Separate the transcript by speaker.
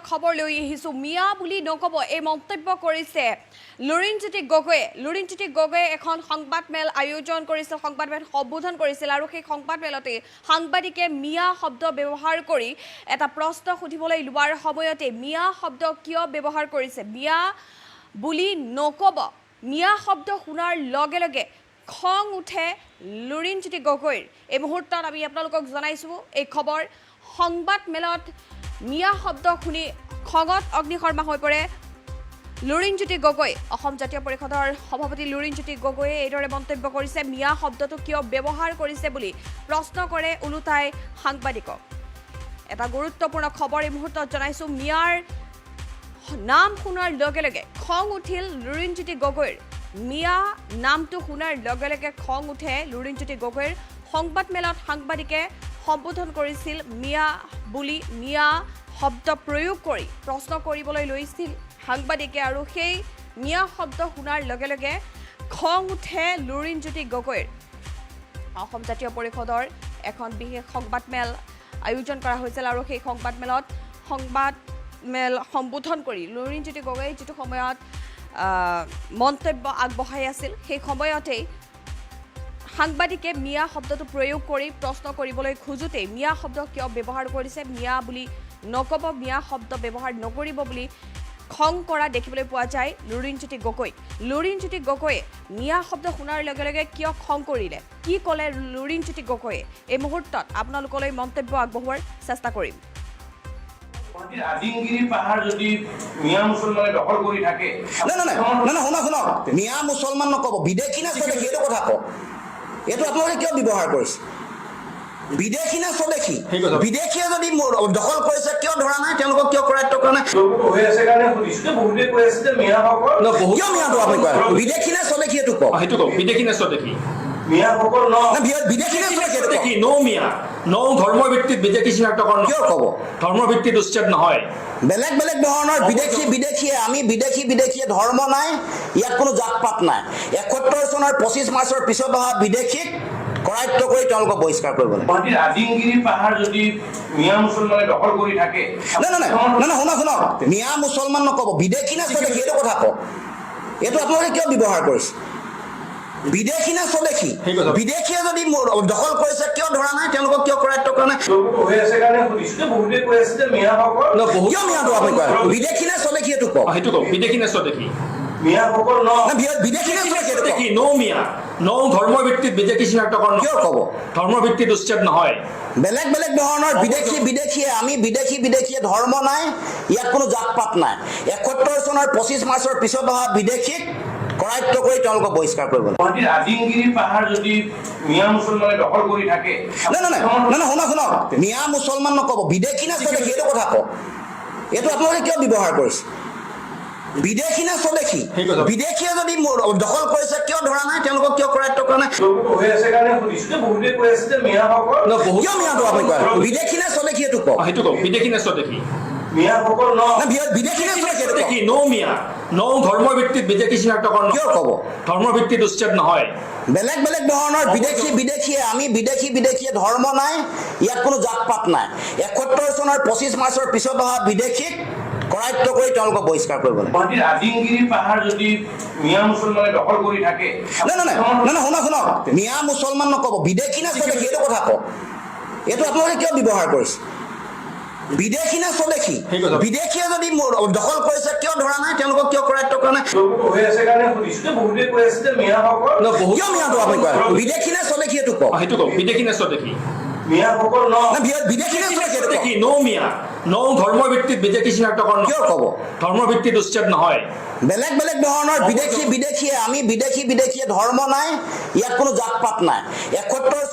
Speaker 1: খবৰ লৈ আহিছোঁ। মিয়া বুলি নক'ব, এই মন্তব্য কৰিছে লুৰিণজ্যোতি গগৈয়ে। লুৰিণজ্যোতি গগৈয়ে এখন সংবাদমেল আয়োজন কৰিছিল, সংবাদমেল সম্বোধন কৰিছিল আৰু সেই সংবাদমেলতে সাংবাদিকে মিয়া শব্দ ব্যৱহাৰ কৰি এটা প্ৰশ্ন সুধিবলৈ লোৱাৰ সময়তে মিয়া শব্দ কিয় ব্যৱহাৰ কৰিছে, মিয়া বুলি নক'ব, মিয়া শব্দ শুনাৰ লগে লগে খং উঠে লুৰিণজ্যোতি গগৈৰ। এই মুহূৰ্তত আমি আপোনালোকক জনাইছোঁ এই খবৰ। সংবাদমেলত মিয়া শব্দ শুনি খঙত অগ্নিশৰ্মা হৈ পৰে লুৰিণজ্যোতি গগৈ। অসম জাতীয় পৰিষদৰ সভাপতি লুৰিণজ্যোতি গগৈয়ে এইদৰে মন্তব্য কৰিছে, মিয়া শব্দটো কিয় ব্যৱহাৰ কৰিছে বুলি প্ৰশ্ন কৰে ওলোটাই সাংবাদিকক। এটা গুৰুত্বপূৰ্ণ খবৰ এই মুহূৰ্তত জনাইছোঁ। মিয়াৰ নাম শুনাৰ লগে লগে খং উঠিল লুৰিণজ্যোতি গগৈৰ। মিয়া নামটো শুনাৰ লগে লগে খং উঠে লুৰিণজ্যোতি গগৈৰ। সংবাদমেলত সাংবাদিকে সম্বোধন কৰিছিল মিয়া বুলি, মিয়া শব্দ প্ৰয়োগ কৰি প্ৰশ্ন কৰিবলৈ লৈছিল সাংবাদিকে আৰু সেই মিয়া শব্দ শুনাৰ লগে লগে খং উঠে লুৰিণজ্যোতি গগৈৰ। অসম জাতীয় পৰিষদৰ এখন বিশেষ সংবাদমেল আয়োজন কৰা হৈছিল আৰু সেই সংবাদমেল সম্বোধন কৰি লুৰিণজ্যোতি গগৈয়ে যিটো সময়ত মন্তব্য আগবঢ়াই আছিল, সেই সময়তেই সাংবাদিকে মিয়া শব্দটো প্ৰয়োগ কৰি প্ৰশ্ন কৰিবলৈ খোজোতেই মিয়া শব্দ কিয় ব্যৱহাৰ কৰিছে, মিয়া বুলি নক'ব, মিয়া শব্দ ব্যৱহাৰ নকৰিব বুলি খং কৰা দেখিবলৈ পোৱা যায় লুৰিণজ্যোতি গগৈ। লুৰিণজ্যোতি গগৈয়ে মিয়া শব্দ শুনাৰ লগে লগে কিয় খং কৰিলে, কি ক'লে লুৰিণজ্যোতি গগৈয়ে, এই মুহূৰ্তত আপোনালোকলৈ মন্তব্য আগবঢ়োৱাৰ চেষ্টা কৰিম।
Speaker 2: আদিমগিৰি পাহাৰ যদি মিয়া মুছলমানে দখল কৰি থাকে,
Speaker 3: শুনক, মিয়া মুছলমান নক'ব, বিদেশী না স্বদেশী এইটো কথা কওক। এইটো আপোনালোকে কিয় ব্যৱহাৰ কৰিছে, বিদেশী না স্বদেশী? বিদেশীয়ে যদি দখল কৰিছে কিয় ধৰা নাই, তেওঁলোকক কিয় কৰায়ত্ব কৰা নাই?
Speaker 2: হৈ আছে কাৰণে সুধিছো। বহুতে কৈ আছে যে মিয়াসকল
Speaker 3: কিয় মিয়াটো আপুনি কয়, বিদেশী না স্বদেশী এইটো কওক।
Speaker 4: সেইটো কওক, বিদেশী নে স্বদেশী?
Speaker 2: মিয়াসকল
Speaker 3: বিদেশী না স্বদেশী?
Speaker 4: নৌ মিয়া, নৌ ধৰ্মৰ ভিত্তিত বিদেশী চিনাক্তকৰণ
Speaker 3: কিয় ক'ব?
Speaker 4: ধৰ্মৰ ভিত্তিত উচ্ছেদ নহয়।
Speaker 3: বেলেগ বেলেগ ধৰণৰ বিদেশীয়ে আমি বিদেশীয়ে ধৰ্ম নাই, ইয়াত কোনো জাত পাত নাই। ৭১ চনৰ ২৫ মাৰ্চৰ পিছত অহা বিদেশীক কৰায়ত্ব কৰি তেওঁলোকক বহিষ্কাৰ কৰিব লাগে।
Speaker 2: গুৱাহাটীৰ আদিমগিৰি পাহাৰ যদি মিয়া মুছলমানে দখল কৰি থাকে,
Speaker 3: শুনক, মিয়া মুছলমান নক'ব, বিদেশী না স্বদেশী এইটো কথা কওক। এইটো আপোনালোকে কিয় ব্যৱহাৰ কৰিছে, বিদেশী না স্বদেশী? বিদেশীয়ে যদি দখল কৰিছে কিয় ধৰা নাই, তেওঁলোকক কিয় কৰায়ত্ব কৰা নাই?
Speaker 2: হৈ আছে কাৰণে সুধিছো। বহুতে কৈ আছে যে মিয়াসকল
Speaker 3: কিয় মিয়াটো আপুনি কয়, বিদেশী না স্বদেশী এইটো কওক।
Speaker 4: সেইটো কওক, বিদেশী নে স্বদেশী?
Speaker 2: মিয়াসকল
Speaker 3: বিদেশী না স্বদেশী এইটো কওক।
Speaker 4: নৌ মিয়া, নৌ ধৰ্মৰ ভিত্তিত বিদেশী চিনাক্তকৰণ
Speaker 3: কিয় ক'ব?
Speaker 4: ধৰ্মৰ ভিত্তিত উচ্ছেদ নহয়।
Speaker 3: বেলেগ বেলেগ ধৰণৰ বিদেশীয়ে আমি বিদেশীয়ে ধৰ্ম নাই, ইয়াত কোনো জাত পাত নাই। ৭১ চনৰ ২৫ মাৰ্চৰ পিছত অহা বিদেশীক কৰায়ত্ব কৰি তেওঁলোকক বহিষ্কাৰ কৰিব লাগে।
Speaker 2: গুৱাহাটীৰ আদিমগিৰি পাহাৰ যদি মিয়া মুছলমানে দখল কৰি থাকে,
Speaker 3: শুনক, মিয়া মুছলমান নক'ব, বিদেশী না স্বদেশী এইটো কথা কওক। এইটো আপোনালোকে কিয় ব্যৱহাৰ কৰিছে, বিদেশী না স্বদেশী? বিদেশীয়ে যদি দখল কৰিছে কিয় ধৰা নাই, তেওঁলোকক কিয় কৰায়ত্ব কৰা নাই?
Speaker 2: হৈ আছে কাৰণে সুধিছো। বহুতে কৈ আছে যে মিয়াসকল
Speaker 3: কিয় মিয়াটো আপুনি কয়, বিদেশী না স্বদেশী এইটো কওক।
Speaker 4: সেইটো কওক, বিদেশী নে স্বদেশী?
Speaker 2: মিয়াসকল
Speaker 3: বিদেশী না স্বদেশী এইটো কওক।
Speaker 4: নৌ মিয়া, নৌ ধৰ্মৰ ভিত্তিত বিদেশী চিনাক্তকৰণ
Speaker 3: কিয় ক'ব?
Speaker 4: ধৰ্মৰ ভিত্তিত উচ্ছেদ নহয়।
Speaker 3: বেলেগ বেলেগ ধৰণৰ বিদেশীয়ে আমি বিদেশীয়ে ধৰ্ম নাই, ইয়াত কোনো জাত পাত নাই। ৭১ চনৰ ২৫ মাৰ্চৰ পিছত অহা বিদেশীক কৰায়ত্ব কৰি তেওঁলোকক বহিষ্কাৰ কৰিব লাগে।
Speaker 2: গুৱাহাটীৰ আদিমগিৰি পাহাৰ যদি মিয়া মুছলমানে দখল কৰি থাকে,
Speaker 3: শুনক, মিয়া মুছলমান নক'ব, বিদেশী না স্বদেশী এইটো কথা কওক। এইটো আপোনালোকে কিয় ব্যৱহাৰ কৰিছে, বিদেশী না স্বদেশী? বিদেশীয়ে যদি দখল কৰিছে কিয় ধৰা নাই, তেওঁলোকক কিয় কৰায়ত্ব কৰা নাই?
Speaker 2: হৈ আছে কাৰণে সুধিছো। বহুতে কৈ আছে যে মিয়াসকল
Speaker 3: কিয় মিয়াটো আপুনি কয়, বিদেশী না স্বদেশী এইটো কওক।
Speaker 4: সেইটো কওক, বিদেশী নে স্বদেশী?
Speaker 2: মিয়াসকল
Speaker 3: বিদেশী না স্বদেশী এইটো কওক।
Speaker 4: নৌ মিয়া, নৌ ধৰ্মৰ ভিত্তিত বিদেশী চিনাক্তকৰণ
Speaker 3: কিয় ক'ব?
Speaker 4: ধৰ্মৰ ভিত্তিত উচ্ছেদ নহয়।
Speaker 3: বেলেগ বেলেগ ধৰণৰ বিদেশীয়ে আমি বিদেশীয়ে ধৰ্ম নাই, ইয়াত কোনো জাত পাত নাই। ৭১